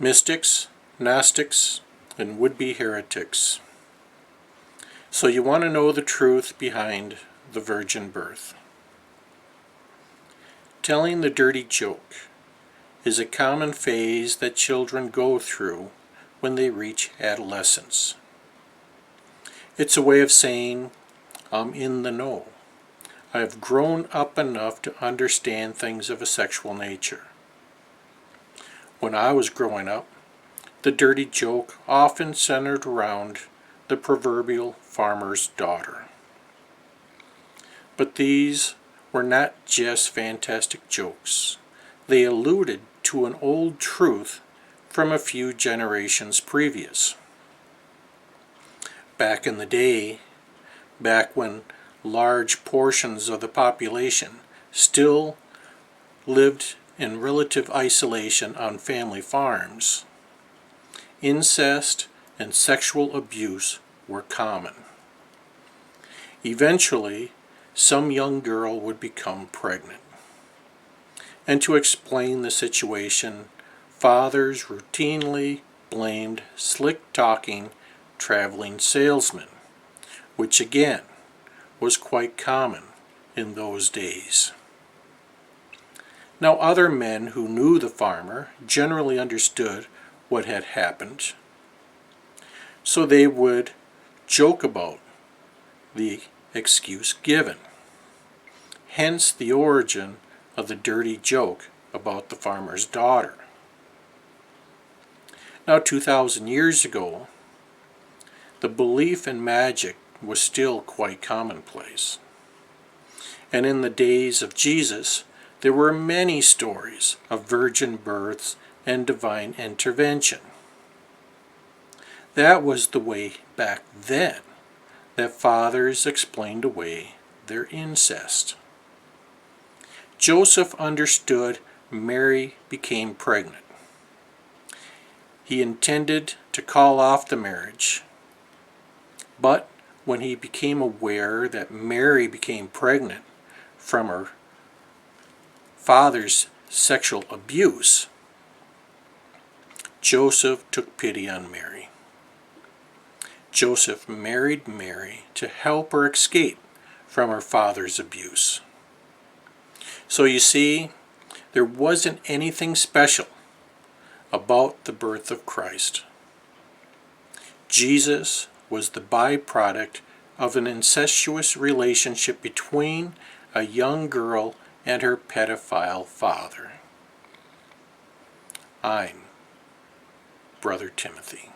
mystics, Gnostics, and would-be heretics. So you want to know the truth behind the virgin birth. Telling the dirty joke is a common phase that children go through when they reach adolescence. It's a way of saying, I'm in the know. I have grown up enough to understand things of a sexual nature. When I was growing up, the dirty joke often centered around the proverbial farmer's daughter. But these were not just fantastic jokes. They alluded to an old truth from a few generations previous. Back in the day, back when large portions of the population still lived in relative isolation on family farms, incest and sexual abuse were common. Eventually, some young girl would become pregnant. And to explain the situation, fathers routinely blamed slick-talking traveling salesmen, which again was quite common in those days. Now other men who knew the farmer generally understood what had happened, so they would joke about the excuse given. Hence the origin of the dirty joke about the farmer's daughter. Now 2,000 years ago, the belief in magic was still quite commonplace. And in the days of Jesus, there were many stories of virgin births and divine intervention. That was the way back then that fathers explained away their incest. Joseph understood Mary became pregnant. He intended to call off the marriage, but when he became aware that Mary became pregnant from her father's sexual abuse, Joseph took pity on Mary. Joseph married Mary to help her escape from her father's abuse. So you see, there wasn't anything special about the birth of Christ. Jesus was the byproduct of an incestuous relationship between a young girl and her pedophile father. I'm Brother Timothy.